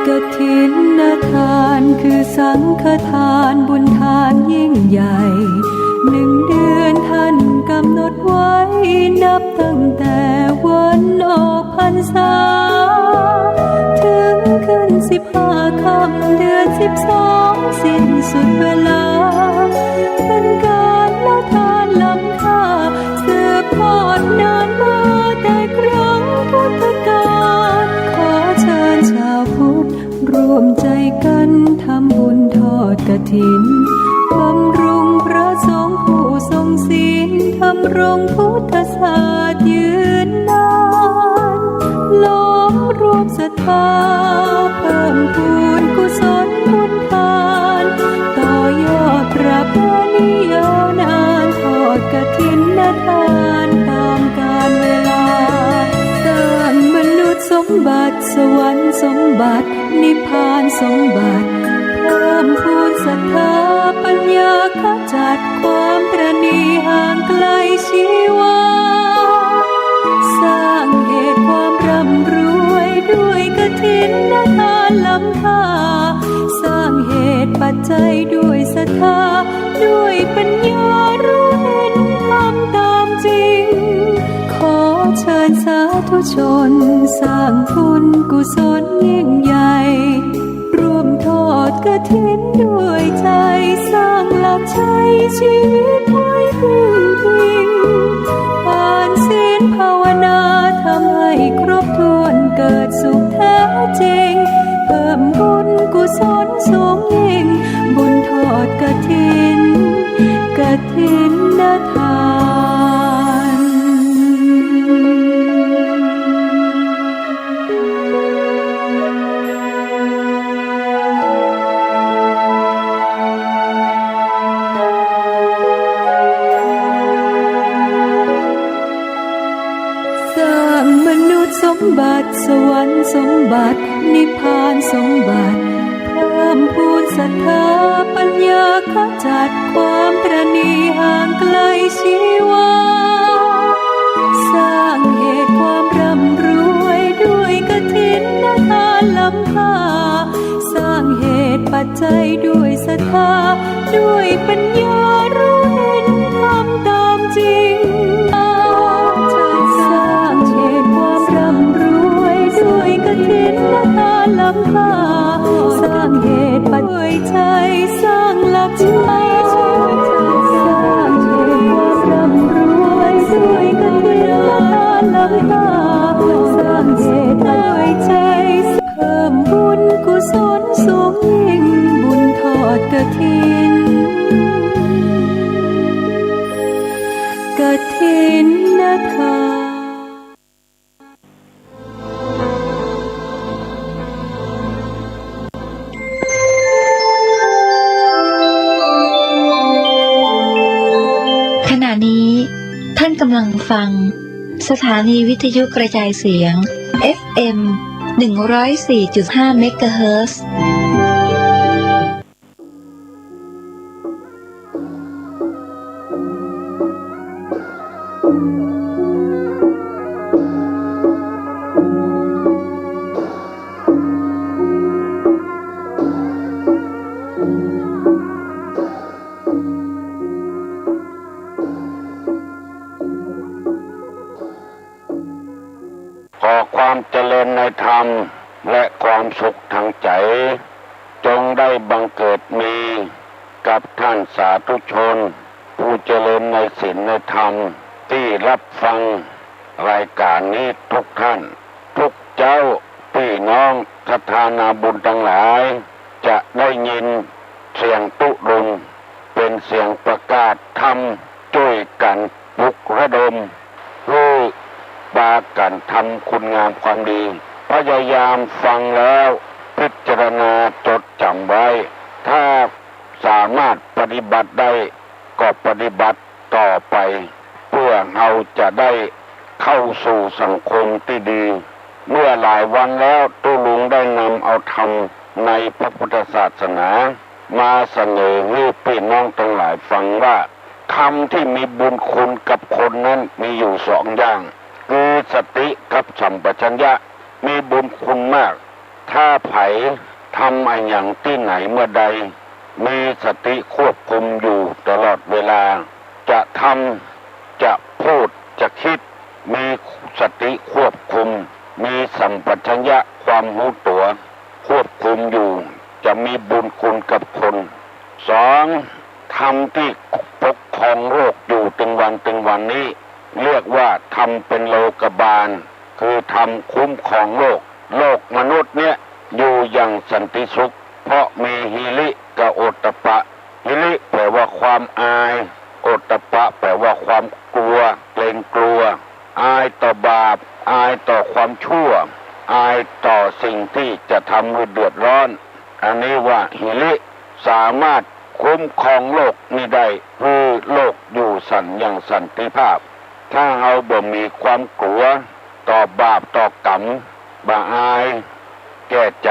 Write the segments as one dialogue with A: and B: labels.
A: กฐินทานคือสังฆทานบุญทานยิ่งใหญ่1 เดือนท่านกำหนดไว้นับตั้งแต่วันออกพรรษาถึงขึ้น15 ค่ำเดือน12สิ้นสุดเวลาเป็นการละทานล้ำค่าสืบทอดนานมาแต่ครั้งพุทธกาลขอเชิญชาวพุทธร่วมใจกันทำบุญทอดกฐินบำรุงพระสงฆ์ผู้ทรงศีลทำรงพุทธศาสนายืนนานล้อมรวมศรัทธาเพิ่มพูนกุศลบุญทานต่อยอดประเพณียาวนานทอดกฐินทานตามกาลเวลาสร้างมนุษย์สมบัติสวรรค์สมบัตินิพพานสมบัติเพิ่มพูนศรัทธาปัญญาขจัดความตระหนี่ห่างไกลชีวาสร้างเหตุความร่ำรวยด้วยกฐินทานล้ำค่าสร้างเหตุปัจจัยด้วยศรัทธาด้วยปัญญารู้เห็นทำตามจริงขอเชิญสาธุชนสร้างบุญกุศลยิ่งใหญ่ร่วมทอดกฐินด้วยใจสร้างหลักชัยชีวิตไว้พึ่งพิงผ่านศีลภาวนาทำให้ครบถ้วนเกิดสุขแท้จริงเพิ่มบุญกุศลสูงยิ่งบุญทอดกฐินทานสร้างมนุษย์สมบัติสวรรค์สมบัตินิพพานสมบัติเพิ่มพูนศรัทธาปัญญาขจัดความตระหนี่ห่างไกลชีวาสร้างเหตุความร่ำรวยด้วยกฐินทานล้ำค่าสร้างเหตุปัจจัยด้วยศรัทธาด้วยปัญญารู้เห็นทำตามจริงสร้างเหตุความร่ำรวยด้วยกฐินทานล้ำค่าสร้างเหตุปัจจัยใจสร้างหลักชัยสร้างเหตุความร่ำรวยด้วยกฐินทานล้ำค่าสร้างเหตุด้วยใจเพิ่มบุญกุศลสูงยิ่งบุญทอดกฐินทาน
B: ขณะนี้ท่านกำลังฟังสถานีวิทยุกระจายเสียง FM 104.5 เมกะเฮิรตซ์
C: ขอความเจริญในธรรมและความสุขทางใจจงได้บังเกิดมีกับท่านสาธุชนผู้เจริญในศีลในธรรมที่รับฟังรายการนี้ทุกท่านทุกเจ้าพี่น้องศรัทธานาบุญทั้งหลายจะได้ยินเสียงตุรุงเป็นเสียงประกาศธรรมช่วยกันปลุกระดมรู้ปากันทำคุณงามความดีพยายามฟังแล้วพิจารณาจดจำไว้ถ้าสามารถปฏิบัติได้ก็ปฏิบัติต่อไปเพื่อเราจะได้เข้าสู่สังคมที่ดีเมื่อหลายวันแล้วตุลุงได้นำเอาธรรมในพระพุทธศาสนามาเสนอให้พี่น้องทั้งหลายฟังว่าธรรมที่มีบุญคุณกับคนนั้นมีอยู่2 อย่างคือสติกับสัมปชัญญะมีบุญคุณมาก ถ้าไผทำอะไรอย่างที่ไหนเมื่อใดมีสติควบคุมอยู่ตลอดเวลาจะทำจะพูดจะคิดมีสติควบคุมมีสัมปชัญญะความรู้ตัวควบคุมอยู่จะมีบุญคุณกับคนสองทำที่ปกครองโลกอยู่ตึงวันนี้เรียกว่าทำเป็นโลกบาลคือทำคุ้มครองโลกมนุษย์เนี่ยอยู่อย่างสันติสุขเพราะมีหิริกับโอตตัปปะหิริแปลว่าความอายโอตตัปปะแปลว่าความกลัวเกรงกลัวอายต่อบาปอายต่อความชั่วอายต่อสิ่งที่จะทำให้เดือดร้อนอันนี้ว่าหิริสามารถคุ้มครองโลกนี้ได้คือโลกอยู่อย่างสันติภาพถ้าเราบ่มีความกลัวต่อบาปต่อกรรมบ่อายแก้ใจ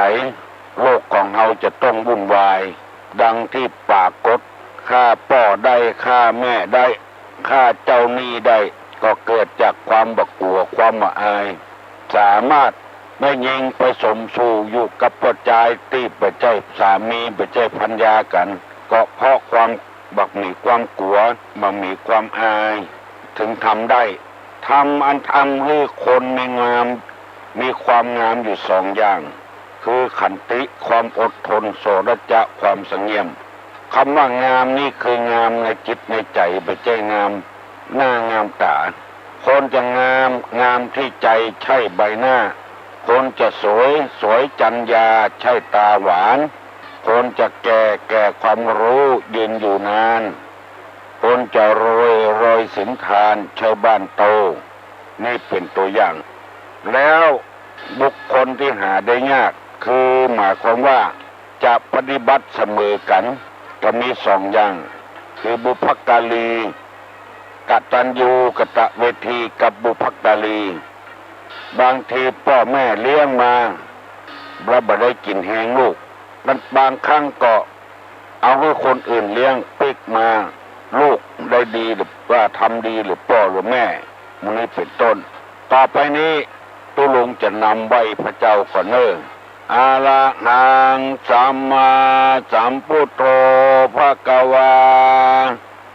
C: โลกของเราจะต้องวุ่นวายดังที่ปรากฏฆ่าพ่อได้ฆ่าแม่ได้ฆ่าเจ้าหนี้ได้ก็เกิดจากความบักกลัวความบ่อายสามารถไม่ยิงไปสมสู่อยู่กับปัจจัยที่ปัจจัยสามีปัจจัยภรรยากันก็เพราะความบักมีความกลัวบักมีความอายถึงทำได้ทำให้คนมีความงามอยู่สองอย่างคือขันติความอดทนโสรจะความสงเงียมคำว่างามนี่คืองามในจิตในใจไม่ใช่งามหน้างามตาคนจะงามที่ใจใช่ใบหน้าคนจะสวยจัญญาใช่ตาหวานคนจะแก่ความรู้ยืนอยู่นานคนจะรวยสินทานชาวบ้านโตนี่เป็นตัวอย่างแล้วบุคคลที่หาได้ยากคือหมายความว่าจะปฏิบัติเสมอกันก็มีสองอย่างคือบุพการีกตัญญูกตเวทีกับบุพการีบางทีพ่อแม่เลี้ยงมาเราบ่ได้กินแหงลูกนั้นบางครั้งก็เอาให้คนอื่นเลี้ยงปิกมาลูกได้ดีหรือว่าทำดีหรือพ่อหรือแม่มันนี้เป็นต้นต่อไปนี้ตุลุงจะนำไว้พระเจ้าก่อนเนออะระหังสัมมาสัมพุทโธภควา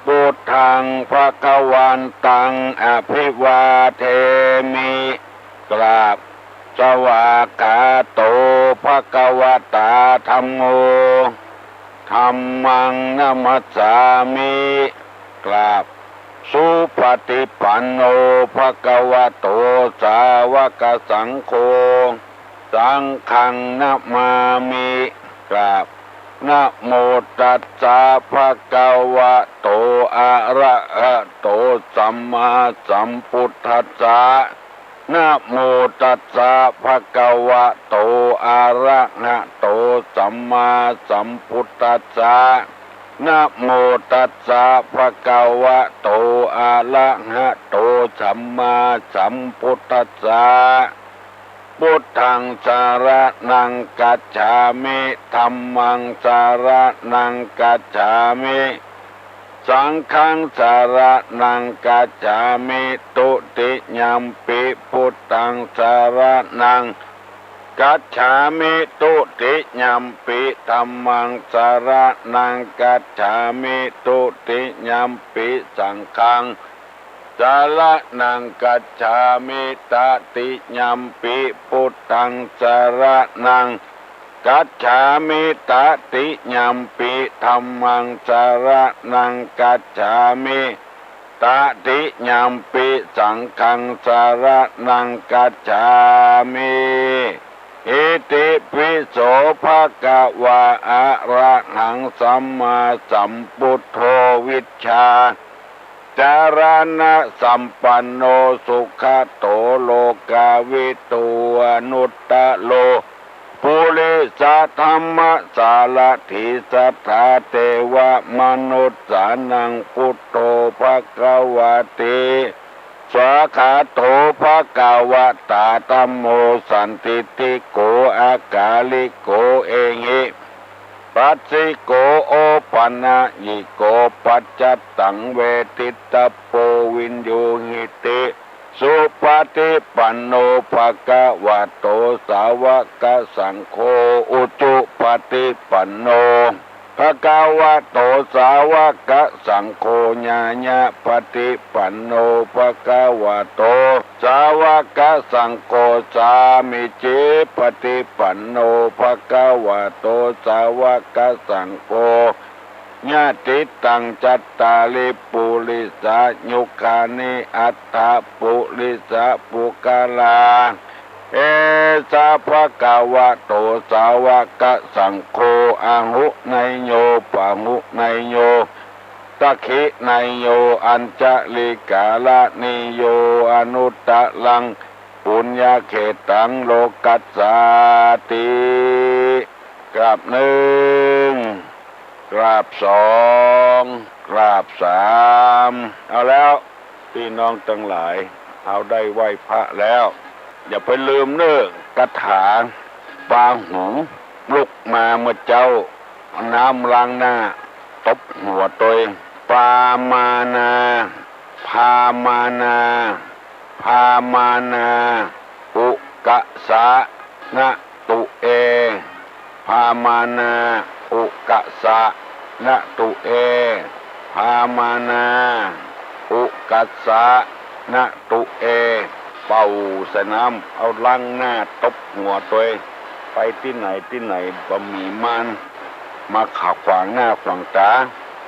C: พุทธังภควันตังอภิวาเทมิกราบสวากาโตภควตาธัมโมธัมมังนัมมัสสามิกราบสุปฏิปันโนภควโตสาวกสังโฆสังฆังนะมามิกราบนะโมตัสสะภะคะวะโตอะระหะโตสัมมาสัมพุทธัสสะนะโมตัสสะภะคะวะโตอะระหะโตสัมมาสัมพุทธัสสะนะโมตัสสะภะคะวะโตอะระหะโตสัมมาสัมพุทธัสสะพุทธังสารนังกัจฉามิธัมมังสารนังกัจฉามิสังฆังสารนังกัจฉามิตุติยัมปิพุทธังสารนังกัจฉามิตุติยัมปิธัมมังสารนังกัจฉามิตุติยัมปิสังฆังสารนังกัจฉามิตติยัมปิพุทธังสารนังกัจฉามิตติยัมปิธัมมังสารนังกัจฉามิตติยัมปิสังฆังสารนังกัจฉามิอิติปิโสภะคะวะอะระหังสัมมาสัมพุทโธวิชชาจารณะสัมปันโนสุขโตโลกาวิตูอนุตตะโลปุริสธรรมสารถิสัทธาเทวมนุษย์สานังพุทโธภควติสวากขาโตภควตาธัมโมสันติติโกอากาลิโกเอหิปัสสิโกโอปันนะยิโกปัจจตังเวทิตโปวินโยหิติ สุปฏิปันโนภะคะวะโตสาวกสังโฆอุจุปฏิปันโนภะคะวะโตสาวกสังโฆญาญาปฏิปันโนภะคะวะโตสาวกสังโฆสามิจิปฏิปันโนภะคะวะโตสาวกสังโฆญาติตังจัตตาลิปุริสายุคานิอัตถปุริสาปุกาลาเอสาภะคะวะโตสาวกสังโฆอะหุไนโยปะหุไนโยตัคขิไนโยอัญจลิกาลนิโยอนุตตะลังปุญญาเขตังโลกัสสาติกราบหนึ่งกราบสองกราบสามเอาแล้วพี่น้องทั้งหลายเอาได้ไหว้พระแล้วอย่าไปลืมเนื้อกระถาปางหูลุกมาเมื่อเจ้าเอาน้ำล้างหน้าตบหัวตัวเองปามานาพามานาพามานาอุกะสะนะตุเอพามานาอุกะสะนะตุเอพามานาอุกัสสะนะตุเอเป่าใส่น้ำเอาล้างหน้าตบหัวตัวเองไปที่ไหนบะหมี่มันมาขับขวางหน้าขวางตา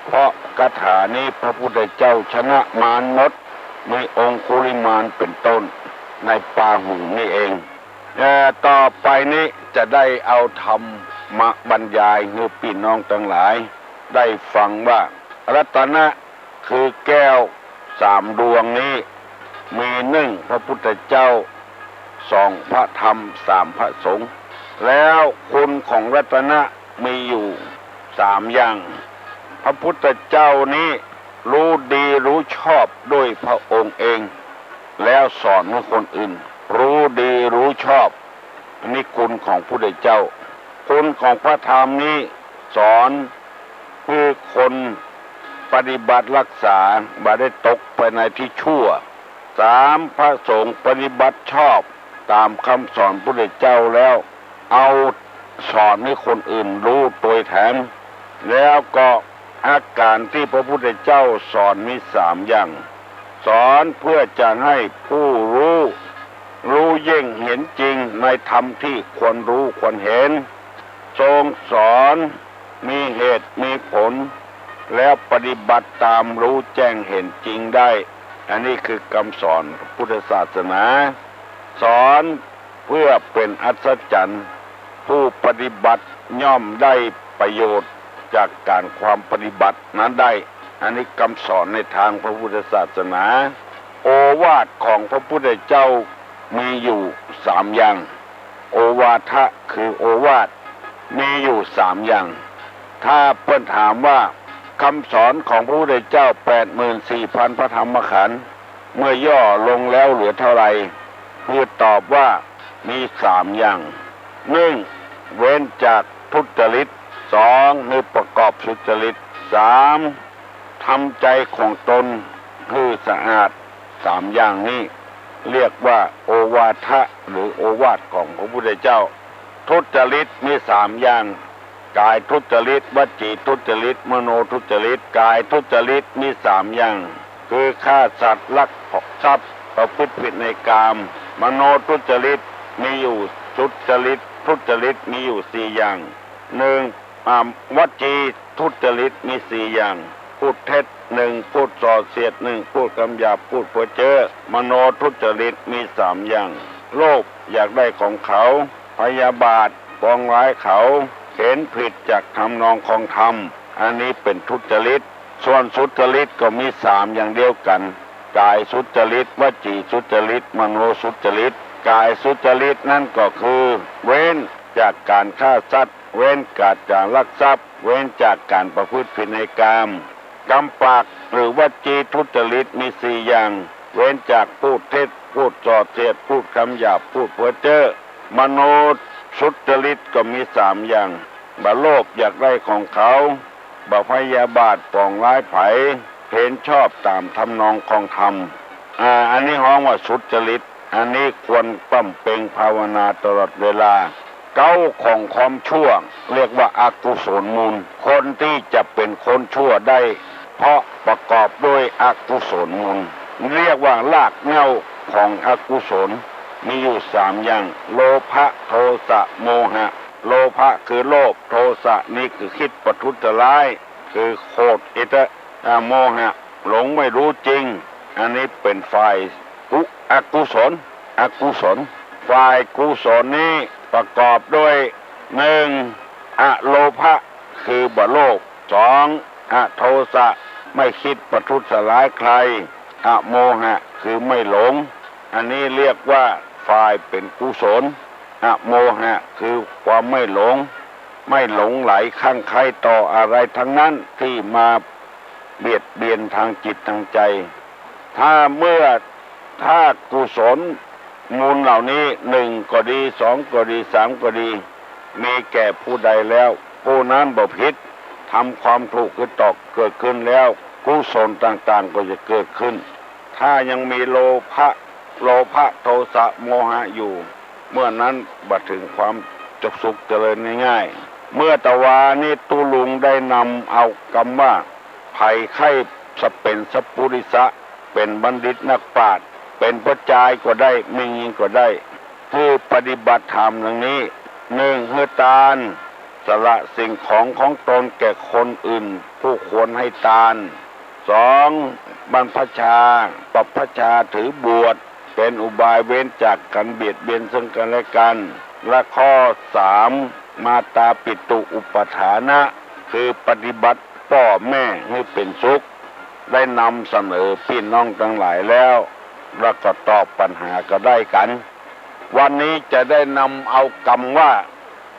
C: เพราะคาถานี้พระพุทธเจ้าชนะมารนดในองคุลิมานเป็นต้นในปาหุงนี่เองต่อไปนี้จะได้เอาธรรมมาบรรยายให้พี่น้องทั้งหลายได้ฟังว่ารัตนะคือแก้วสามดวงนี้มีหนึ่งพระพุทธเจ้าสองพระธรรมสามพระสงฆ์แล้วคุณของรัตนะมีอยู่สามอย่างพระพุทธเจ้านี้รู้ดีรู้ชอบด้วยพระองค์เองแล้วสอนให้คนอื่นรู้ดีรู้ชอบนี่คุณของพระพุทธเจ้าคุณของพระธรรมนี้สอนคือคนปฏิบัติรักษาบ่ได้ตกไปในที่ชั่วสามพระสงฆ์ปฏิบัติชอบตามคำสอนพระพุทธเจ้าแล้วเอาสอนให้คนอื่นรู้โดยแถมแล้วก็อาการที่พระพุทธเจ้าสอนมีสามอย่างสอนเพื่อจะให้ผู้รู้ยิ่งเห็นจริงในธรรมที่ควรรู้ควรเห็นทรงสอนมีเหตุมีผลแล้วปฏิบัติตามรู้แจ้งเห็นจริงได้อันนี้คือคำสอนพุทธศาสนาสอนเพื่อเป็นอัศจรรย์ผู้ปฏิบัติย่อมได้ประโยชน์จากการความปฏิบัตินั้นได้อันนี้คำสอนในทางพระพุทธศาสนาโอวาทของพระพุทธเจ้ามีอยู่สามอย่างโอวาทะคือโอวาทมีอยู่สามอย่างถ้าเพิ่นถามว่าคำสอนของพระพุทธเจ้า 84,000 พระธรรมขันธ์เมื่อย่อลงแล้วเหลือเท่าไหร่คือตอบว่ามีสามอย่างหนึ่งเว้นจากทุจริตสองคือประกอบสุจริตสามทำใจของตนคือสะอาดสามอย่างนี้เรียกว่าโอวาทะหรือโอวาทของพระพุทธเจ้าทุจริตมีสามอย่างกายทุจริตวจีทุจริตมโนทุจริตกายทุจริตมีสามอย่างคือฆ่าสัตว์ลักทรัพย์ประพฤติผิดในกามมโนทุจริตมีอยู่ทุจริตมีอยู่สี่อย่างหนึ่งวจีทุจริตมีสี่อย่างพูดเท็จหนึ่งพูดส่อเสียดหนึ่งพูดคำหยาบพูดเพ้อเจ้อมโนทุจริตมีสามอย่างโลภอยากได้ของเขาพยาบาทปองร้ายเขาเห็นผิดจากทำนองของธรรมอันนี้เป็นทุจริตส่วนสุจริตก็มีสามอย่างเดียวกันกายสุจริตวจีสุจริตมโนสุจริตกายสุจริตนั่นก็คือเว้นจากการฆ่าสัตว์เว้นจากลักทรัพย์เว้นจากการประพฤติผิดในกามกำปากหรือวจีทุจริตมีสี่อย่างเว้นจากพูดเท็จพูดส่อเสียดพูดคำหยาบพูดเพ้อเจ้อมโนสุจริตก็มีสามอย่างบ่โลภอยากได้ของเขาบ่พยาบาทปองร้ายไผเห็นชอบตามทำนองของธรรม อันนี้ฮ้องว่าสุจริตอันนี้ควรปั้มเป่งภาวนาตลอดเวลาเก้าของความชั่วเรียกว่าอกุศลมูลคนที่จะเป็นคนชั่วได้เพราะประกอบด้วยอกุศลมูลเรียกว่ารากเหง้าของอกุศลมีอยู่3อย่างโลภะโทสะโมหะโลภะคือโลภโทสะนี่คือคิดประทุษร้ายคือโคตรอิตะโมหะหลงไม่รู้จริงอันนี้เป็นฝ่ายอกุศลฝ่ายกุศลนี้ประกอบด้วย1อโลภะคือบ่โลภ2อโทสะไม่คิดประทุษร้ายใครอโมหะคือไม่หลงอันนี้เรียกว่าฝ่ายเป็นกุศลอโมหะคือความไม่หลงไหลข้างใครต่ออะไรทั้งนั้นที่มาเบียดเบียนทางจิตทางใจถ้ากุศลมูลเหล่านี้1ก็ดี2ก็ดี3ก็ดีมีแก่ผู้ใดแล้วผู้นั้นบ่ผิดทำความถูกคือตอกเกิดขึ้นแล้วกุศลต่างๆก็จะเกิดขึ้นถ้ายังมีโลภะโทสะโมหะอยู่เมื่อนั้นบัดถึงความจบสุขเจริญง่ายๆเมื่อตะวานี้ตุลุงได้นำเอาคำว่าภัยไข้สเป็นสัพพุริสะเป็นบัณฑิตนักปราชญ์เป็นพระจายก็ได้ไม่ยิงก็ได้คือปฏิบัติธรรมดังนี้1ให้ทานสละสิ่งของตนแก่คนอื่นผู้ควรให้ทาน2บรรพชาปัพพชาถือบวชเป็นอุบายเว้นจากกันเบียดเบียนซึ่งกันและกันและข้อ3มาตาปิตุอุปทานะคือปฏิบัติพ่อแม่ให้เป็นสุขได้นำเสนอพี่น้องทั้งหลายแล้วก็ตอบปัญหาก็ได้กันวันนี้จะได้นำเอาคำว่า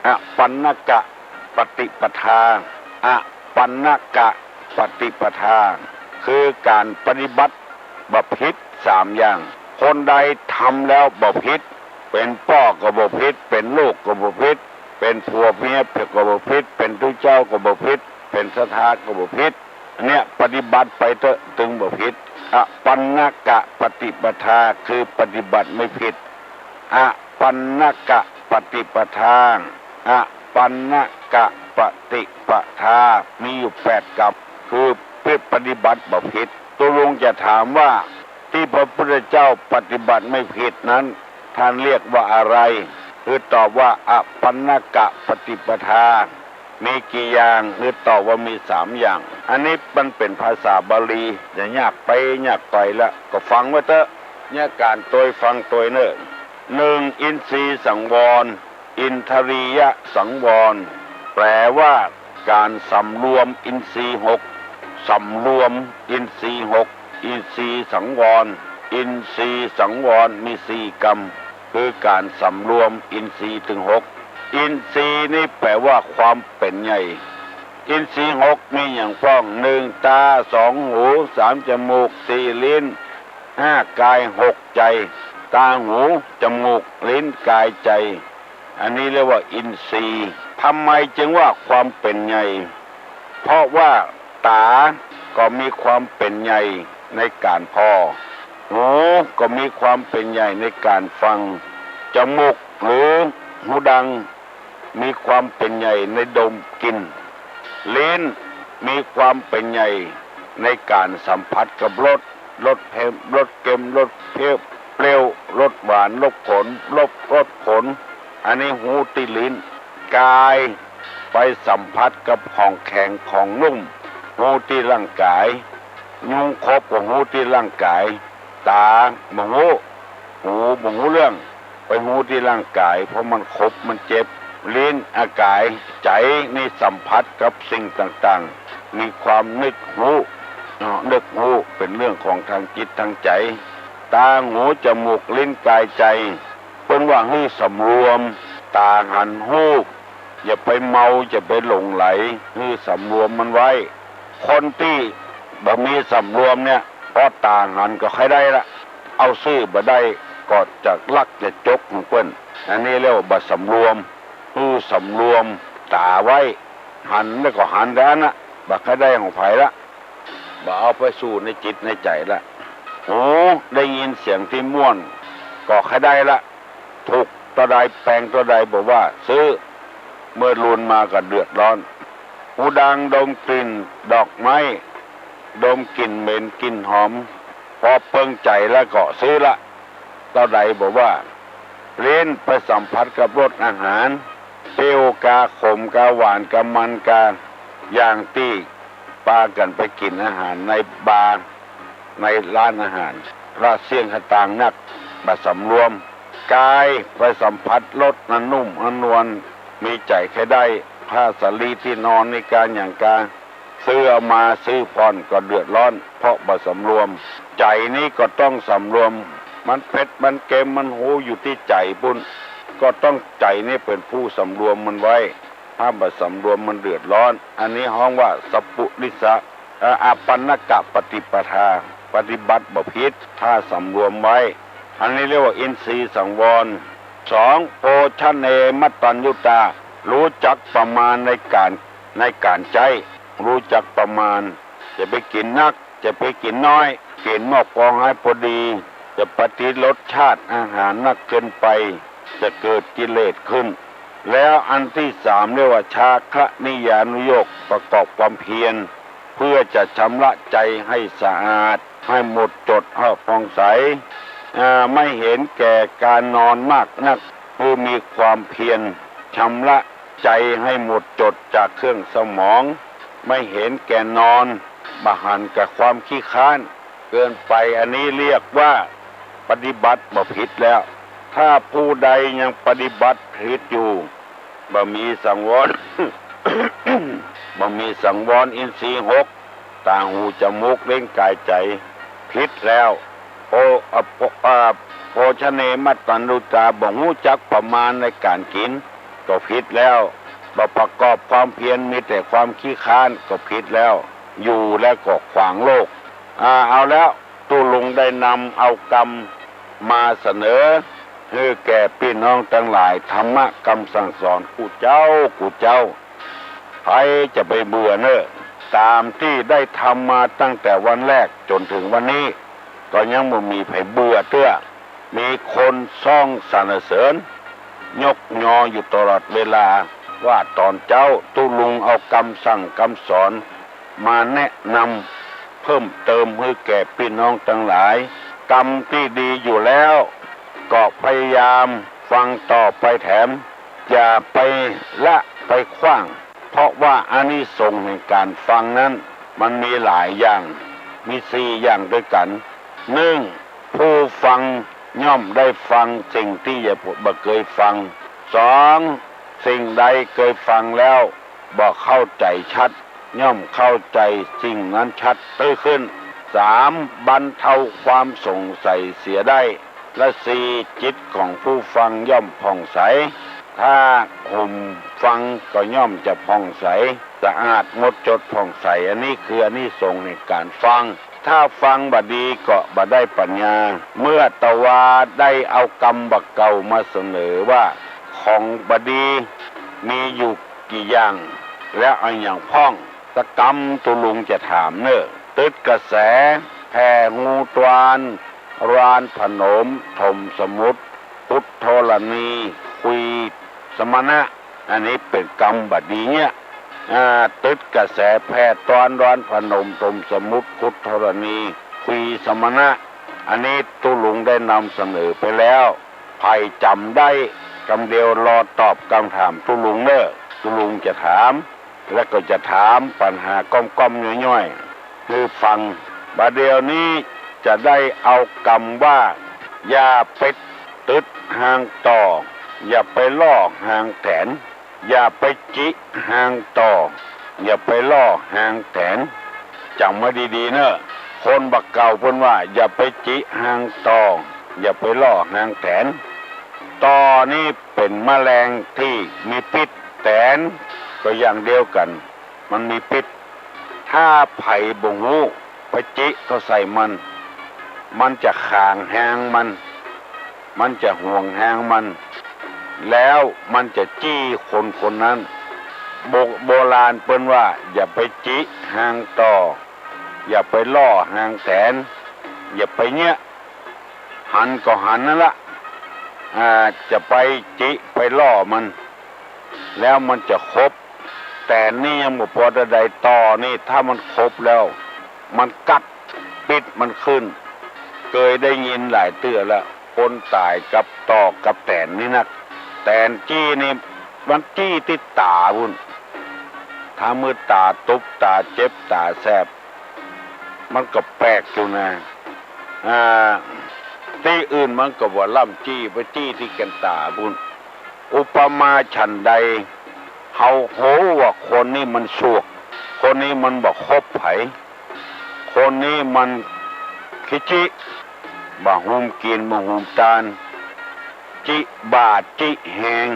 C: อปันนกะปฏิปทาอปันนกะปฏิปทาคือการปฏิบัติบพิษ3อย่างคนใดทำแล้วบพิษเป็นพ่อก็บพิษเป็นลูกก็บพิษเป็นผัวเมียก็บพิษเป็นทุเจ้าก็บพิษเป็นสถาก็บพิษเนี่ยปฏิบัติไปเถอะถึงบพิษอปันนกะปฏิปทาคือปฏิบัติไม่ผิดอปันนกะปฏิปทาอปันนกะปฏิปทามีอยู่8กับคือเพื่อปฏิบัติบ่ผิดตัวลุงจะถามว่าที่พระพุทธเจ้าปฏิบัติไม่ผิดนั้นท่านเรียกว่าอะไรคือตอบว่าอปันนกะปฏิปทามีกี่อย่างคือตอบว่ามี3อย่างอันนี้มันเป็นภาษาบาลีอย่ายากไปยากต่อยละก็ฟังไว้เถอะเนี่ยการตัวฟังตัวเนอะ1อินทรีย์สังวรอินทรียสังวรแปลว่าการสำรวมอินทรีย์6สำรวมอินทรีย์6อินทรีย์สังวรอินทรีย์สังวรมี4กรรมคือการสำรวมอินทรีย์ถึง6อินทรีย์นี่แปลว่าความเป็นใหญ่อินทรีย์6มีอย่างพ้อง1ตา2หู3จมูก4ลิ้น5กาย6ใจตาหูจมูกลิ้นกายใจอันนี้เรียกว่าอินทรีย์ทำไมจึงว่าความเป็นใหญ่เพราะว่าตาก็มีความเป็นใหญ่ในการพอหูก็มีความเป็นใหญ่ในการฟังจมูกหรือหูดังมีความเป็นใหญ่ในดมกลิ่นลิ้นมีความเป็นใหญ่ในการสัมผัสกับรสเผ็ดรสเค็มรสเปรี้ยวรสหวานรสขมรสขมอันนี้หูที่ลิ้นกายไปสัมผัสกับของแข็งของนุ่มหูที่ร่างกายยุงครบกับหูที่ร่างกายตาบ่หูบ่หูเรื่องไปหูที่ร่างกายเพราะมันครบมันเจ็บลิ้นอากายใจนี่สัมผัสกับสิ่งต่างๆมีความนึกหูเป็นเรื่องของทางจิตทางใจตาหูจมูกลิ้นกายใจเป็นว่าให้สำรวมตาหันหูอย่าไปเมาอย่าไปหลงไหลให้สำรวมมันไว้คนที่บ่มีสำรวมเนี่ยพอตาหันก็ใครได้ละเอาซื้อบ่ได้ก็จะลักจะจกของเพิ่นอันนี้เรียกว่าบ่สำรวมให้สำรวมตาไว้หันแล้วก็หันด้านนะบ่ใครได้ของไผละบ่เอาไปสู่ในจิตในใจละ หูได้ยินเสียงที่ม่วนก็ใครได้ละถูกตัวใดแปลงตัวใดบอกว่าซื้อเมื่อลุนมาก็เดือดร้อนหูดังดมกลิ่นดอกไม้ดมกลิ่นเหม็นกลิ่นหอมพอเปิงใจแล้วก็ซื้อละตัวใดบอกว่าเล่นไปสัมผัสกับรสอาหารเปรี้ยวกาขมกาหวานกามันกาอย่างที่ปากันไปกินอาหารในบาร์ในร้านอาหารราเสียงขต่างนักมาสำรวมกายไปสัมผัสรสนันนุ่มอนวลมีใจแค่ได้ผ้าสาลีที่นอนในการอย่างการซื้อเอามาซื้อผ่อนก็เดือดร้อนเพราะมาสำรวมใจนี้ก็ต้องสำรวมมันเผ็ดมันเค็มมันหูอยู่ที่ใจปุ่นก็ต้องใจนี่เป็นผู้สำรวมมันไว้ถ้ามาสำรวมมันเดือดร้อนอันนี้ห้องว่าสัพพุริสะอาปันนกะปฏิปทาปฏิบัติบ่ผิดถ้าสำรวมไว้อันนี้เรียกว่าอินทรีย์สังวรสองโภชเนมัตตัญญุตารู้จักประมาณในการใจรู้จักประมาณจะไปกินนักจะไปกินน้อยกินนอกกองให้พอดีจะปฏิรสชาติอาหารนักเกินไปจะเกิดกิเลสขึ้นแล้วอันที่สามเรียกว่าชาคะนิยานุโยคประกอบความเพียรเพื่อจะชำระใจให้สะอาดให้หมดจดให้ผ่องใสไม่เห็นแก่การนอนมากนักผู้มีความเพียรชำระใจให้หมดจดจากเครื่องสมองไม่เห็นแก่นอนบาหันกับความขี้ค้านเกินไปอันนี้เรียกว่าปฏิบัติบ่ผิดแล้วถ้าผู้ใดยังปฏิบัติผิดอยู่บ่มีสังวร บ่มีสังวรอินทรีย์หกตาหูจมูกเล่นกายใจผิดแล้วโภชเนมัตตัญญูตาบ่รู้จักประมาณในการกินก็ผิดแล้วบ่ประกอบความเพียรมีแต่ความขี้ค้านก็ผิดแล้วอยู่แล้วก็ขวางโลกเอาแล้วตุลุงได้นำเอากรรมมาเสนอให้แก่พี่น้องทั้งหลายธรรมะคำสั่งสอนกูเจ้าใครจะไปเบื่อเนอะตามที่ได้ทำมาตั้งแต่วันแรกจนถึงวันนี้ก็ยังไม่มีใครเบื่อเตื้อมีคนซ่องสรรเสริญยกยออยู่ตลอดเวลาว่าตอนเจ้าตุลุงเอาคำสั่งคำสอนมาแนะนำเพิ่มเติมให้แก่พี่น้องทั้งหลายกรรมที่ดีอยู่แล้วก็พยายามฟังต่อไปแถมอย่าไปละไปขว้างเพราะว่าอานิสงส์ในการฟังนั้นมันมีหลายอย่างมี4อย่างด้วยกัน1ผู้ฟังย่อมได้ฟังสิ่งที่อย่าบ่เคยฟัง2สิ่งใดเคยฟังแล้วบ่เข้าใจชัดย่อมเข้าใจสิ่งนั้นชัดตื้อขึ้น3บรรเทาความสงสัยเสียได้และ4จิตของผู้ฟังย่อมผ่องใสถ้าผมฟังก็ย่อมจะผ่องใสสะอาดหมดจดผ่องใสอันนี้คืออานิสงส์ในการฟังถ้าฟังบดีก็บ่ได้ปัญญาเมื่อตวาได้เอากรรมบักเก่ามาเสนอว่าของบดีมีอยู่กี่อย่างและเอาอย่างพ่องตะกรรมตุลุงจะถามเนอะตึดกระแสแผ่งูตวานรานผนมถมสมุทรพุทธรณีคุยสมณะอันนี้เป็นกรรมบดีเนี่ยตึดกระแสแผ่ตอนรานผนมถมสมุทรพุทธรณีคุยสมณะอันนี้ตุลุงได้นำเสนอไปแล้วใครจำได้คำเดียวรอตอบคำถามตุลุงเนอะตุลุงจะถามแล้วก็จะถามปัญหาก้อมๆย่อยๆคือฟังบัดเดียวนี้จะได้เอากรรมว่าอย่าไปตึดหางต่ออย่าไปล่อหางแถนอย่าไปจิหางต่ออย่าไปล่อหางแถนจำไว้ดีๆเนอะคนบักเก่าพูดว่าอย่าไปจิหางต่ออย่าไปล่อหางแถนต่อนี่เป็นแมลงที่มีพิษแถนก็อย่างเดียวกันมันมีพิษถ้าไผ่บ่งหูไปจิก็ใส่มันจะขางแหงมันจะห่วงแหงมันแล้วมันจะจี้คนนั้นโบราณเปิ้นว่าอย่าไปจิหางต่ออย่าไปล่อหางแถน อย่าไปเนี้ยหันก็หันนั่นละจะไปจิไปล่อมันแล้วมันจะครบแต่นี่ยังบ่พอใดต่อนี่ถ้ามันครบแล้วมันกัดปิดมันขึ้นเคยได้ยินหลายเตื้อแล้วคนตายกับต่อกับแตนนี่นะแตนจี้นี่มันจี้ติดตาพุ่นถ้ามือตาตุบตาเจ็บตาแสบมันก็แปลกอยู่นะที่อื่นมันก็ว่าล่ำจี้ไปจี้ที่แกันตาพุ่นอุปมาฉันใดเฮาโหว่าคนนี้มันสวกคนนี้มันบอกคบไผคนนี้มันคิจิบ่หุมกินบ่หุมตานจิบาดจิแหง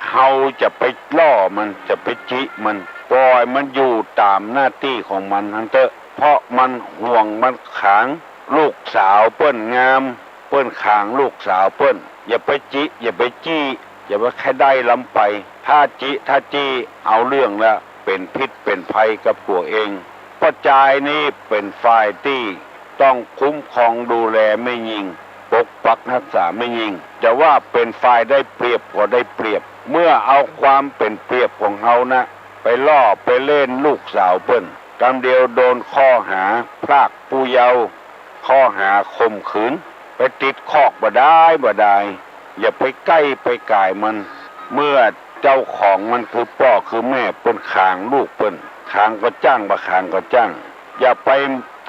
C: เฮาจะไปล่อมันจะไปจิมันปล่อยมันอยู่ตามหน้าที่ของมันทั้งเถอะเพราะมันห่วงมันขังลูกสาวเปิ้นงามเปิ้นขางลูกสาวเปิ้นอย่าไปจิอย่าไปจี้อย่าไปแค่ได้ล้ำไปถ้าจิถ้าจี้เอาเรื่องแล้วเป็นพิษเป็นภัยกับตัวเองป้าจายนี่เป็นฝ่ายที่ต้องคุ้มครองดูแลไม่ยิงปกปักรักษาไม่ยิงจะว่าเป็นฝ่ายได้เปรียบก็ได้เปรียบเมื่อเอาความเป็นเปรียบของเขานะไปล่อไปเล่นลูกสาวเปิ้นกำเดียวโดนข้อหาพรากผู้เยาว์ข้อหาข่มขืนไปติดคอกบ่ได้อย่าไปใกล้ไปก่ายมันเมื่อเจ้าของมันคือพ่อคือแม่เปิ้นขางลูกเปิ้นขางก็จ้างบ่ขางก็จ้างอย่าไป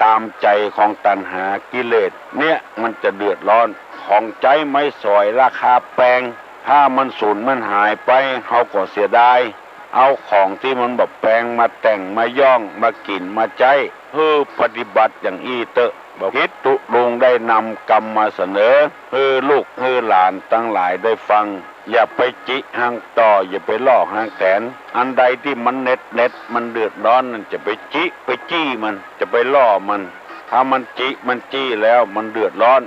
C: ตามใจของตัณหากิเลสเนี่ยมันจะเดือดร้อนของใจไม่สอยราคาแพงถ้ามันสูญมันหายไปเขาก็เสียดายเอาของที่มันแบบแพงมาแต่งมาย่องมากินมาใจเพื่อปฏิบัติอย่างอีเตอะบอกคิดตุลงได้นำกรรมมาเสนอเพื่อลูกเพื่อหลานทั้งหลายได้ฟังอย่าไปจิหางต่ออย่าไปล่อหางแตนอันใดที่มันเน็ตมันเดือดร้อนนั่นจะไปจิไปจี้มันจะไปล่อมันถ้ามันจิมันจี้แล้วมันเดือดร้อน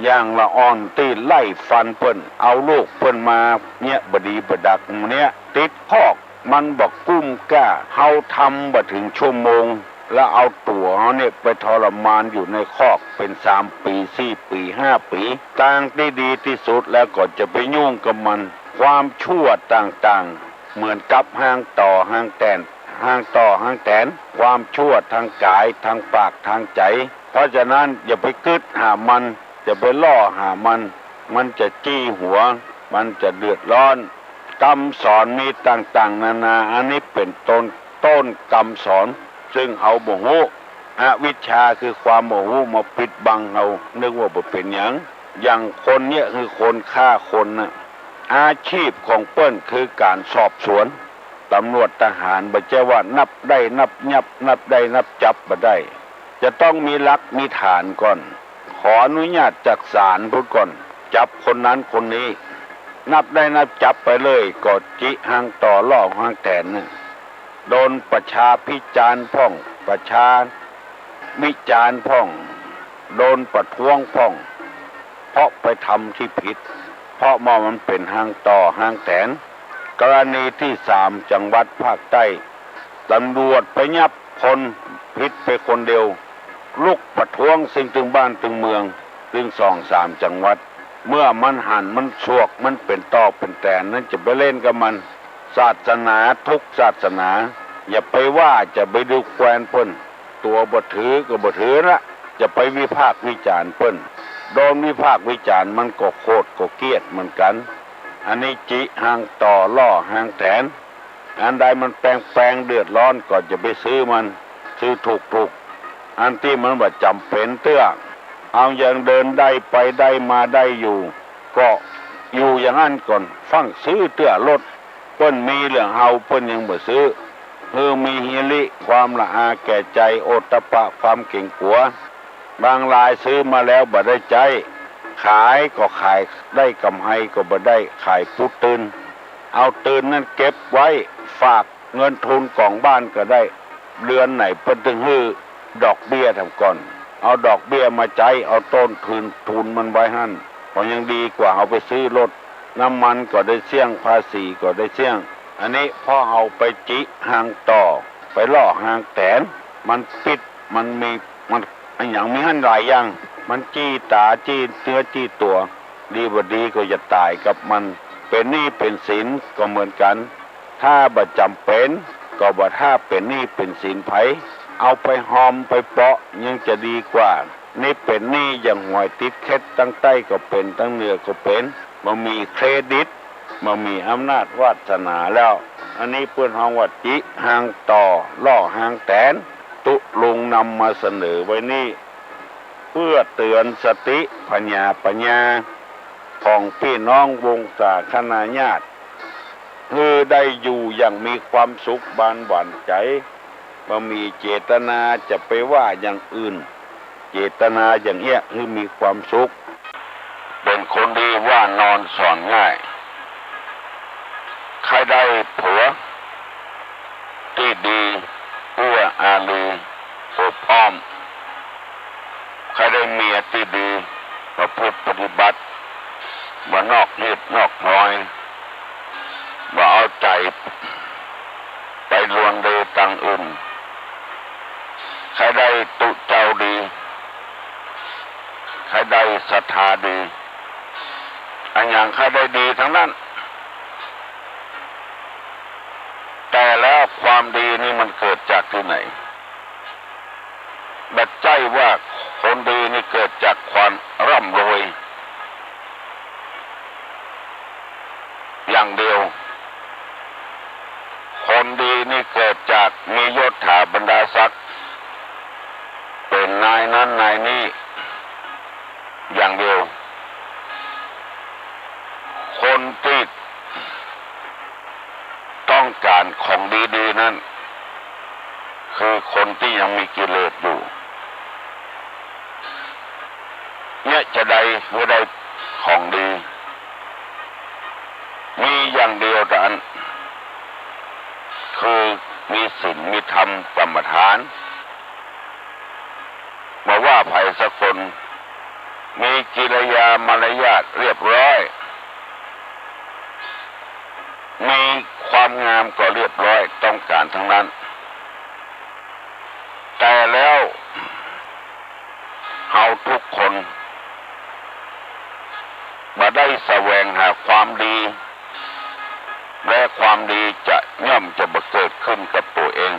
C: อย่างละอ่อนตีไล่ฟันเปิ้นเอาลูกเปิ้นมาเนี่ยบดีบดักเนี่ยติดคอกมันบอกกุ้มก้าเฮาทำบ่ถึงชั่วโมงแล้วเอาตัวเขาเนี่ยไปทรมานอยู่ในคอกเป็น3 ปี4 ปี5 ปีต่างที่ดีที่สุดแล้วก็จะไปยุ่งกับมันความชั่วต่างๆเหมือนกับห้างต่อห้างแตนห้างต่อห้างแตนความชั่วทางกายทางปากทางใจเพราะฉะนั้นอย่าไปกึดหามันจะไปล่อหามันจะจี้หัวมันจะเดือดร้อนคำสอนมีต่างๆนานาอันนี้เป็นต้นคำสอนซึ่งเอาบ่ฮู้อวิชชาคือความบ่ฮู้มาปิดบังเอานึกว่าบ่เป็นหยังอย่างคนเนี่ยคือคนฆ่าคนน่ะอาชีพของเปิ้นคือการสอบสวนตำรวจทหารบ่ใช่ว่านับได้นับยับนับได้นับจับบ่ได้จะต้องมีหลักมีฐานก่อนขออนุญาตจากศาลพุทธก่อนจับคนนั้นคนนี้นับได้นับจับไปเลยก็จิหางต่อล่อหางแตนน่ะโดนประชาพิจารณ์พ่องประชาวิจารณ์พ่องโดนประท้วงพ่องเพราะไปทำที่ผิดเพราะมันเป็นหางต่อหางแตนกรณีที่3จังหวัดภาคใต้ตำรวจไปยับคนผิดไปคนเดียวลุกประท้วงสิ่งถึงบ้านถึงเมืองถึง2-3จังหวัดเมื่อมันหันมันสวกมันเป็นต่อเป็นแตนนั้นจะไปเล่นกับมันศาสนาทุกศาสนาอย่าไปว่าจะไปดูแควนเปิ้นตัวบ่ถือก็บ่ถือละจะไปวิพากษ์วิจารณ์เปิ้นโดนวิพากษ์วิจารณ์มันก็โคตรก็เกลียดเหมือนกันอันนี้จิหางต่อล่อหางแตนอันใดมันแปลงเดือดร้อนก็จะไปซื้อมันซื้อถูกอันที่มันว่าจำเป็นเตื้อเอาอย่างเดินได้ไปได้มาได้อยู่ก็อยู่อย่างนั้นก่อนฟังซื้อเตื้อรถเปิ้นมีเรื่องเฮาเปิ้นยังบ่ซื้อมีฮิริความละอาแก่ใจโอตตปะความเก่งกลัวบางรายซื้อมาแล้วบ่ได้ใจขายก็ขายได้กำไรก็บ่ได้ขายพุตื่นเอาตื่นนั้นเก็บไว้ฝากเงินทุนของบ้านก็ได้เดือนไหนเปิ้นถึงฮื้อดอกเบี้ยทำก่อนเอาดอกเบี้ยมาใจเอาต้นทุนมันไว้หั่นก็ยังดีกว่าเอาไปซื้อรถน้ำมันก็ได้เสี่ยงภาษีก็ได้เสี่ยงอันนี้พอเอาไปจิหางต่อไปล่อหางแตนมันปิดมัน อันอย่างมีหันหลายอย่างมันจี้ตาจี้เนื้อจี้ตัวดีบ่ดีก็จะตายกับมันเป็นหนี้เป็นสินก็เหมือนกันถ้าบ่จำเป็นก็บ่ถ้าเป็นหนี้เป็นสินไผเอาไปหอมไปเปาะยังจะดีกว่านี่เป็นหนี้อย่างหวยติดเคล็ดตั้งใต้ก็เป็นตั้งเหนือก็เป็นบ่มีเครดิตบ่มีอำนาจวาสนาแล้วอันนี้เปิ้นฮ้องว่าจิหางต่อล่อหางแตนตุลุงนำมาเสนอไว้นี่เพื่อเตือนสติปัญญาของพี่น้องวงศาคณาญาติคือได้อยู่อย่างมีความสุขบานหวานใจบ่มีเจตนาจะไปว่าอย่างอื่นเจตนาอย่างเนี้ยคือมีความสุขเป็นคนดีว่านอนสอนง่ายใครได้ผัวที่ดีเอื้ออารีอบอ้อมใครได้เมียที่ดีประพฤติปฏิบัติบ่นอกนิดนอกน้อยบ่เอาใจไปลวนเดือตังอื่นใครได้ตุเจ้าดีใครได้ศรัทธาดีอันอย่างใครได้ดีทั้งนั้นแต่แล้วความดีนี่มันเกิดจากที่ไหนบัดใจว่าคนดีนี่เกิดจากความร่ำรวยอย่างเดียวคนดีนี่เกิดจากมียศถาบรรดาศักดิ์เป็นนายนั้นนายนี้อย่างเดียวคนที่ต้องการของดีๆนั้นคือคนที่ยังมีกิเลสอยู่เนี่ยจะได้ไม่ได้ของดีมีอย่างเดียวแต่อันคือมีศีลมีธรรมกรรมฐานมาว่าภัยสักคนมีกิริยามารยาทเรียบร้อยมีความงามก็เรียบร้อยต้องการทั้งนั้นแต่แล้วเฮาทุกคนมาได้แสวงหาความดีและความดีจะย่อมจะบังเกิดขึ้นกับตัวเอง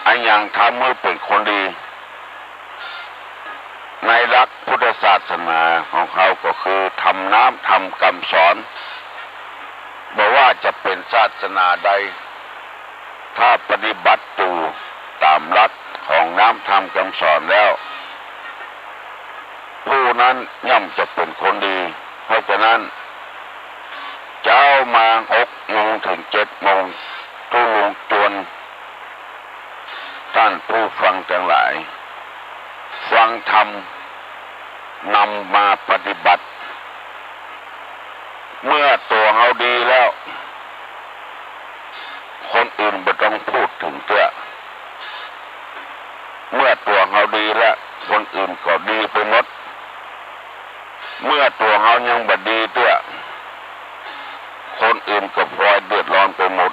C: อันอย่างทำเมื่อเป็นคนดีในหลักพุทธศาสนาของเขาก็คือทำน้ำทำคำสอนบอกว่าจะเป็นศาสนาใดถ้าปฏิบัติอยู่ตามหลักของน้ำทำคำสอนแล้วผู้นั้นย่อมจะเป็นคนดีเพราะฉะนั้นเจ้ามา6 โมงถึง 7 โมงทุลุงจวนท่านผู้ฟังทั้งหลายฟังธรรมนำมาปฏิบัติเมื่อตัวเราดีแล้วคนอื่นไม่ต้องพูดถึงเถอะเมื่อตัวเราดีแล้วคนอื่นก็ดีไปหมดเมื่อตัวเรายังบ่ดีเถอะคนอื่นก็พลอยเดือดร้อนไปหมด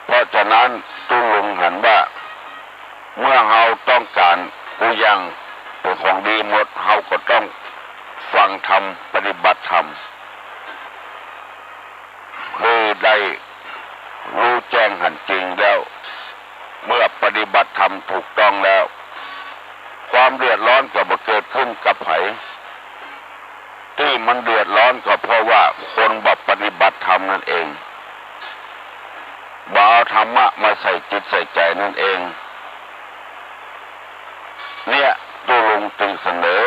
C: เพราะฉะนั้นตุ้ลุงหันว่าเมื่อเราต้องการผู้ยังเป็นของดีหมดเราก็ต้องฟังธรรมปฏิบัติธรรมคือได้รู้แจ้งหันจริงแล้วเมื่อปฏิบัติธรรมถูกต้องแล้วความเดือดร้อนก็บ่เกิดขึ้นกับไผที่มันเดือดร้อนก็เพราะว่าคนบ่ปฏิบัติธรรมนั่นเองบ่เอาธรรมะมาใส่จิตใส่ใจนั่นเองเนี่ยตัวลุงจึงเสนอ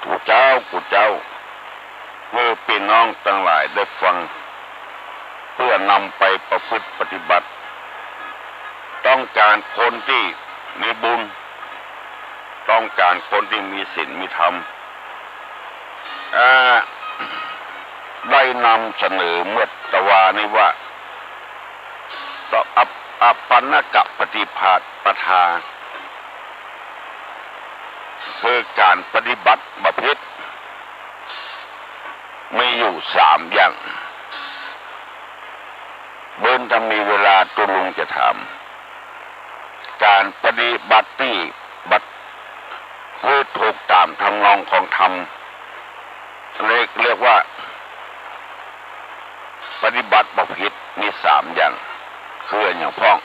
C: ผู้เจ้าเพื่อพี่น้องทั้งหลายได้ฟังเพื่อนำไปประพฤติปฏิบัติต้องการคนที่มีบุญต้องการคนที่มีศีลมีธรรมได้นำเสนอเมื่อตะวานี้ว่าต่ออัปปนกะปฏิภาณปทาคือการปฏิบัติประพฤติมีอยู่3 อย่างเบิ้นถ้ามีเวลาตุลุงจะถาม การปฏิบัติที่บัติคือถูกตามทำนองของธรรมเรียกว่าปฏิบัติบ่ผิดมี3อย่างคืออย่างพ้อง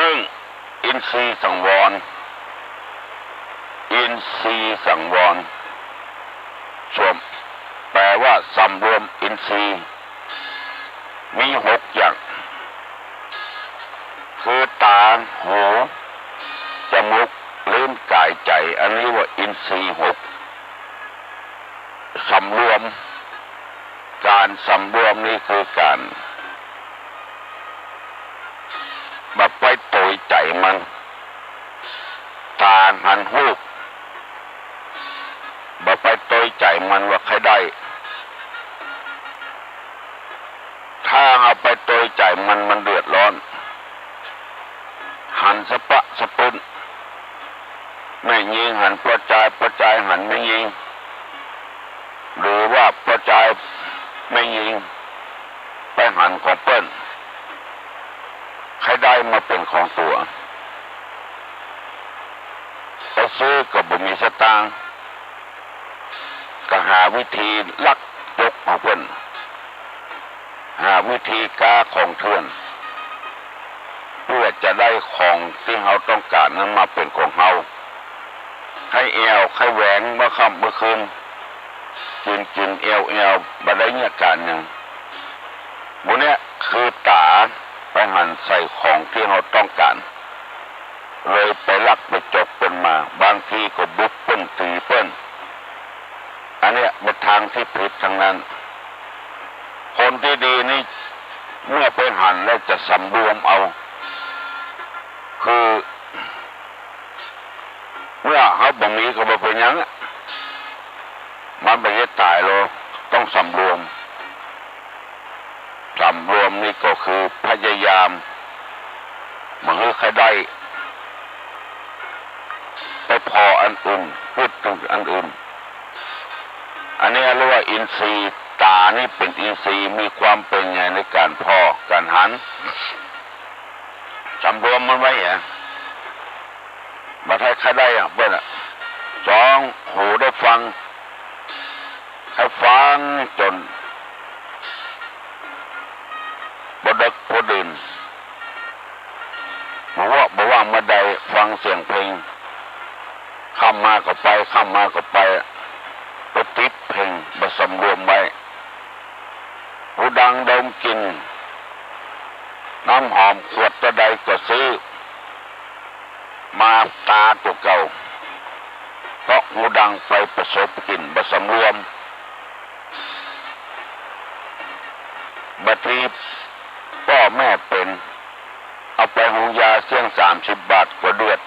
C: 1อินทรีย์สังวรอินทรีย์สังวรชมแปลว่าสำรวมอินทรีย์มี6อย่างคือตาหูจมูกลิ้นกายใจอันนี้ว่าอินทรีย์6สำรวมการสำรวมนี่คือการแบบไปโตยใจมันตาหันหูกแบบไปโตยใจมันว่าใครได้ถ้าเอาไปโตยใจมันเดือดร้อนหันสะปะสะปุ้นไม่ยิงหันประจายหันไม่ยิงหรือว่าประจายไม่ยิงไปหันของเปิ้นใครได้มาเป็นของตัวไปซื้อก็บ่มีสตางค์ก็หาวิธีลักยกของเปิ้นหาวิธีก้าของเถื่อนเพื่อจะได้ของที่เราต้องการนั้นมาเป็นของเราให้แอวให้แหวงเมื่อค่ำเมื่อคืนกินแอวบ่ได้เนี่ยการหนึ่งบุเนี้ยคือตาไปหันใส่ของที่เราต้องการเลยไปลักไปจกเป็นมาบางทีก็บุกเปิ้นตีเปิ้นอันเนี้ยเป็นทางที่ผิดทางนั้นคนที่ดีนี่เมื่อไปหันแล้วจะสำรวมเอาคือเมื่อเขาบ่มีก็บ่เป็นหยังมันไม่ได้ตายหรอกต้องสำรวมนี่ก็คือพยายามมันคือใครได้ไปพออันอื่นพูดถึงอันอื่นอันนี้เรียกว่าอินทรีย์ตานี่เป็นอินทรีย์มีความเป็นไงในการพอการหันสำรวมมันไว้มาให้ใครได้เพื่อน2หูได้ฟังให้ฟังจนบดึกบดื่นบอกว่าเมื่อใดฟังเสียงเพลงข้ามมาก็ไปไปติดเพลงมาสำรวมไว้หูดังดมกลิ่นน้ำหอมขวดตะใดก็ซื้อมาตาตัวเก่าเพราะหูดังไปประสบกลิ่นมาสำรวมบัดนี้พ่อแม่เป็นเอาไปหุงยาเสี่ยง30 บาทกว่าเดือด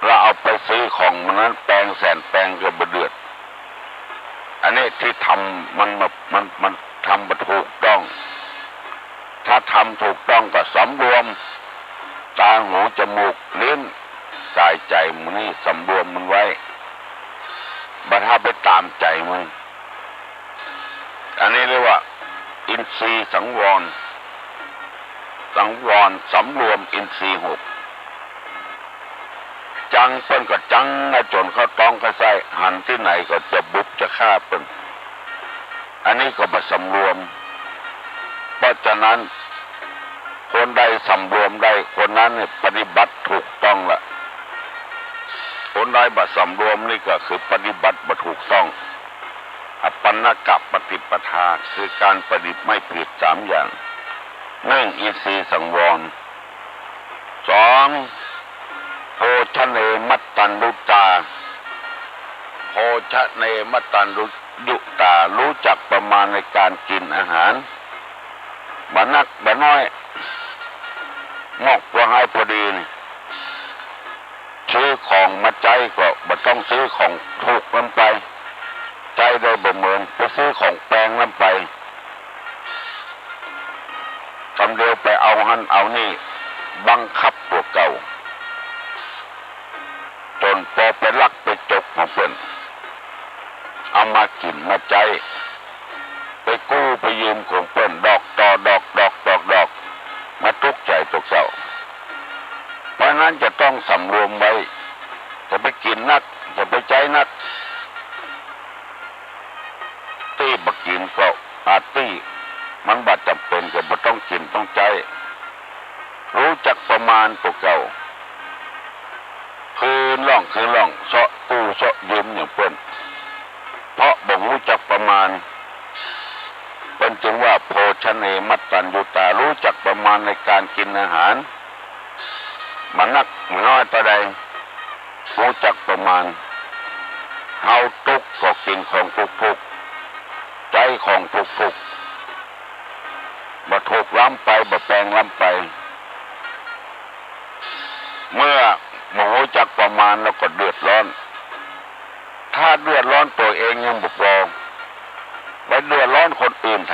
C: เราเอาไปซื้อของมันนั้นแปลงแสนแปลงก็บ่เดือดอันนี้ที่ทำมันทำบ่ถูกต้องถ้าทำถูกต้องก็สำรวมตาหูจมูกลิ้นกายใจมันนี่สำรวมมันไว้บ่ถ้าไปตามใจมันอันนี้เรียกว่าอินทรีย์สังวรสำรวมอินทรีย์6จังเปิ้นก็จังนะจนเขาต้องเขาใส่หันที่ไหนก็จะบุกจะฆ่าเปิ้นอันนี้ก็บ่สำรวมเพราะฉะนั้นคนใดสำรวมได้คนนั้นเนี่ยปฏิบัติถูกต้องละคนใดบ่สำรวมนี่ก็คือปฏิบัติบ่ถูกต้องอปันนกปฏิปทาคือการปฏิบัติไม่ผิด3อย่าง1อินทรีย์สังวร2โภชเนมัตตัญญุตาโภชเนมัตตัญญุตารู้จักประมาณในการกินอาหารบ่นักบ่น้อยงอกว่าให้พอดีนี่ซื้อของมาใจก็บ่ต้องซื้อของถูกนำไปใจได้บ่เหมือนไปซื้อของแปลงนำไปทำเดียวไปเอาหันเอานี่บังคับพวกเก่าจนพอไปลักไปจกของเพิ่นเอามากินมาใจไปกู้ไปยืมของเพิ่นดอกต่อดอกมาทุกข์ใจตกเศร้า นั้นจะต้องสำรวมไว้จะไปกินนักจะไปใจนักตี้บักกินก็อาตี้มันบาดจำเป็นก็บ่ต้องกินต้องใจรู้จักประมาณตัวเก่าคืนล่องเสาะตู้เสาะยืมอย่างเปิ้นเพราะบ่รู้จักประมาณเป็นจึงว่าโภชเนมัตตัญญูตารู้จักประมาณในการกินอาหารมันนักมันน้อยต่อใดรู้จักประมาณเฮาทุกข์ก็กินของทุกๆใจของทุกๆบ่ถูกล้ำไปบ่แปลงล้ำไปเมื่อบ่รู้จักประมาณแล้วก็เดือดร้อนถ้าเดือดร้อนตัวเองยังบ่พอไปเดือดร้อนคนอื่นท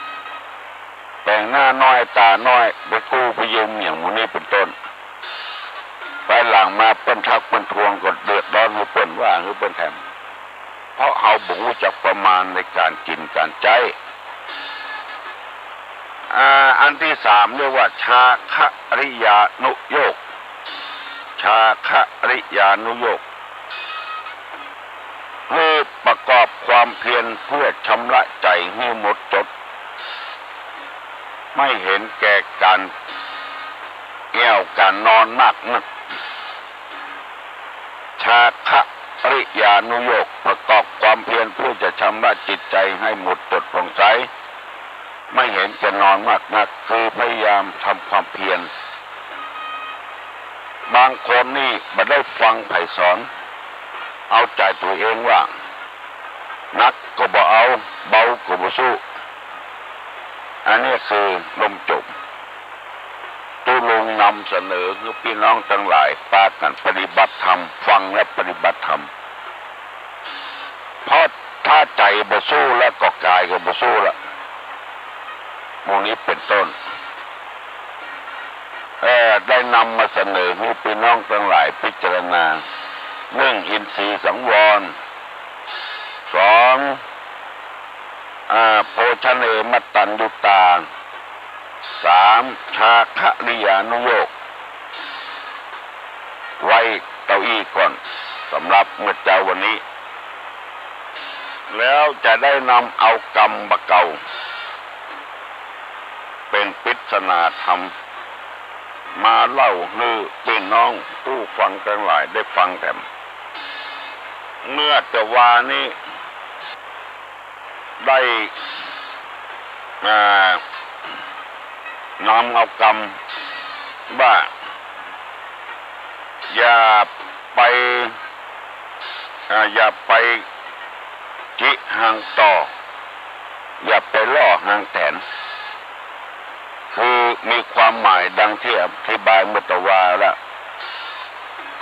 C: ำแต่งหน้าน้อยตาน้อยไปกู้ไปยืมอย่างนี้เป็นต้นไปหลังมาเปิ้นทักเปิ้นทวงก็เดือดร้อนให้เปิ้นว่าหรือเปิ้นแถมเพราะเฮาบ่รู้จักประมาณในการกินการใจอันที่สามเรียกว่าชาคะริยานุโยคชาคะริยานุโยคคือประกอบความเพียรเพื่อชำระใจให้หมดจดไม่เห็นแก่การแก้วการนอนมากนักชาคะริยานุโยคประกอบความเพียรเพื่อจะชำระจิตใจให้หมดจดผ่องใสไม่เห็นจะนอนมากนักคือพยายามทำความเพียรบางคนนี่ไม่ได้ฟังไผ่สอนเอาใจตัวเองว่านักก็บ่เอาเบาก็บ่สู้อันนี้คือลมจบตุลงนำเสนอคือพี่น้องทั้งหลายพากันปฏิบัติธรรมฟังและปฏิบัติธรรมเพราะถ้าใจบ่สู้แล้วก็กายก็บ่สู้ละหมู่นี้เป็นต้นได้นำมาเสนอให้พี่น้องทั้งหลายพิจารณาเรื่องอินทรีย์สังวรสองโภชเนมัตตัญญูตาสามชาคะริยานุโยคไว้เก้าอี้ก่อนสำหรับเมื่อเจ้าวันนี้แล้วจะได้นำเอากรรมบะเก่าเป็นปริศนาธรรมมาเล่าให้พี่น้องผู้ฟังทั้งหลายได้ฟังกันเมื่อแต่วานี้ได้นำเอากรรมว่าอย่าไปจิหางต่ออย่าไปล่อหางแตนคือมีความหมายดังที่อธิบายเมื่อตะวาแล้ว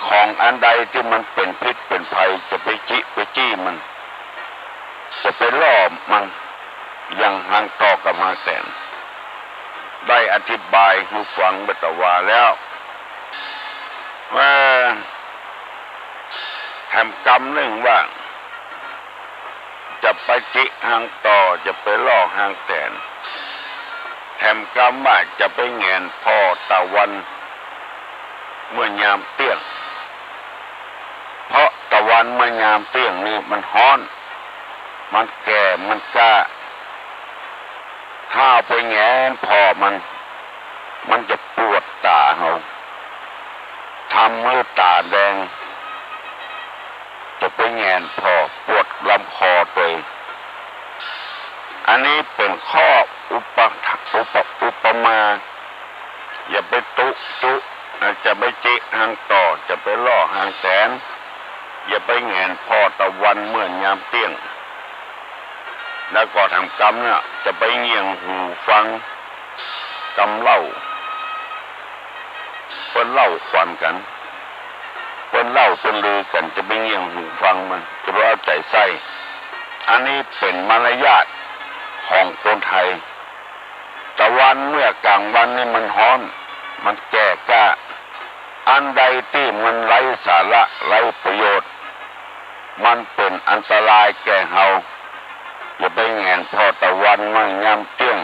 C: ของอันใดที่มันเป็นพิษเป็นภัยจะไปจี้มันจะไปล่อมันยังหางต่อกับหางแตนได้อธิบายให้ฟังเมื่อตะวาแล้วว่าทำกรรมหนึ่งว่าจะไปจิหางต่อจะไปล่อหางแตนแถมกรรมว่าจะไปแงนพ่อตะวันเมื่อยามเตี้ยงเพราะตะวันเมื่อยามเตี้ยงนี่มันฮ้อนมันแก่มันกล้าถ้าไปแงนพ่อมันจะปวดตาเราทำให้ตาแดงจะไปแงนพ่อปวดลำคอตัวอันนี้เป็นข้ออุปมาอย่าไปจุจะไปจิหางต่อจะไปล่อหางแสนอย่าไปแงนพ่อตะวันเมื่อยามเตี้ยงแล้วก็ทำกรรมเนี่ยจะไปเงี่ยงหูฟังกำเล่าเพิ่นเล่าขวัญกันเพิ่นเล่าเพิ่นลือกันจะไปเงี่ยงหูฟังมันจะเอาใจใส่อันนี้เป็นมารยาทของคนไทยตะวันเมื่อกลางวันนี่มันฮ้อนมันแก่กล้าอันใดที่มันไร้สาระไร้ประโยชน์มันเป็นอันตรายแก่เฮาอย่าไปแงนพอตะวันมั่งยามเตี้ยง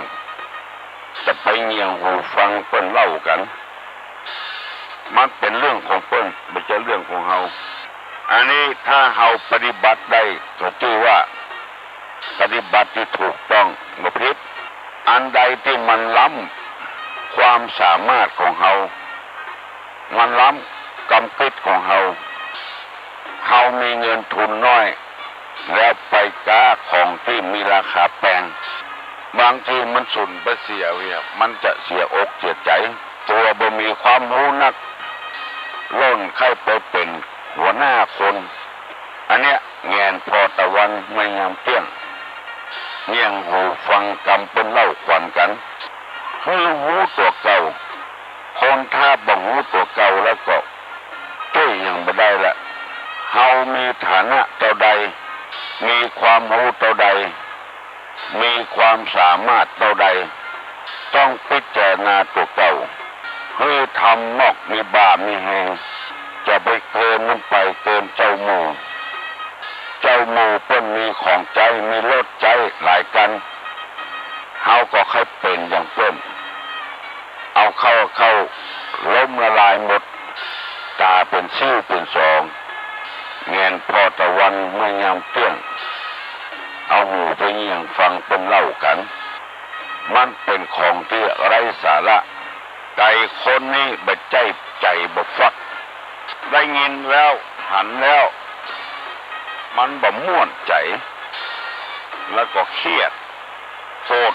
C: จะไปเงี่ยงหูฟังเพิ่นเล่ากัน มันเป็นเรื่องของเพิ่นไม่ใช่เรื่องของเฮาอันนี้ถ้าเฮาปฏิบัติได้ก็ชื่อว่าปฏิบัติที่ถูกต้องบ่ผิดอันใดที่มันล้ำความสามารถของเฮามันล้ำกำกิดของเฮามีเงินทุนน้อยแล้วไปจ้าของที่มีราคาแพงบางทีมันสุนไปเสียมันจะเสียอกเสียใจตัวบ่มีความรู้นักล้นเข้าไปเป็นหัวหน้าคนอันเนี้ยแงนพอตะวันไม่ยามเตี้ยงเงี่ยงหูฟังกำเป็นเล่าขวัญกันคือหูตัวเก่าคนถ้าบ่หูตัวเก่าแล้วก็ช่วยยังไม่ได้ละเฮามีฐานะเท่าใดมีความรู้เท่าใดมีความสามารถเท่าใดต้องพิจารณาตัวเก่าเพื่อทำนอกมีบามีแหงจะไปเกินมันไปเกินเจ้าหมู่เพิ่นมีของใจมีรถใจหลายกันเฮาก็ค่อยเป็นอย่างเพิ่นเอาเข้าล้มละลายหมดตาเป็นซิ่วเป็นสองเงียนพอตะวันไม่ยามเตี้ยงเอาหูไปเงี่ยงฟังเป็นเล่ากันมันเป็นของที่ไร้สาระใจคนนี้บ่ใจบ่ฟักได้ยินแล้วหันแล้วมันบ่ม่วนใจแล้วก็เครียดโทษ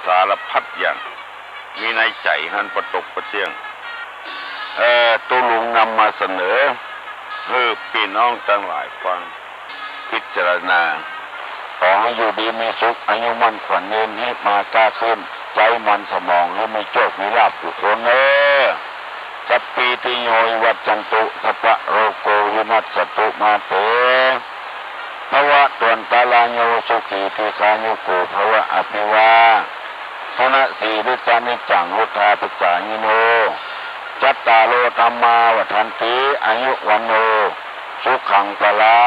C: สารพัดอย่างมีในใจหันประตกประเตียงตัวลุงนำมาเสนอให้พี่น้องทั้งหลายฟังพิจารณาขอให้อยู่ดีมีสุขอายุมั่นขวัญยืนให้มากล้าขึ้นใจมันสมองให้ไม่โชคมีลาภทุกคนสัพพิติโยวัจจันตุสัพพะโรโกวินัสสตุมาเตภวะตวนตาลาโยสุขีติกายุโกภวะอภิวาธนะสีวิจานิจังวุธาปิจานิโนจัตตาโลธรรมาวัฏันติอายุวันโนสุขังพลา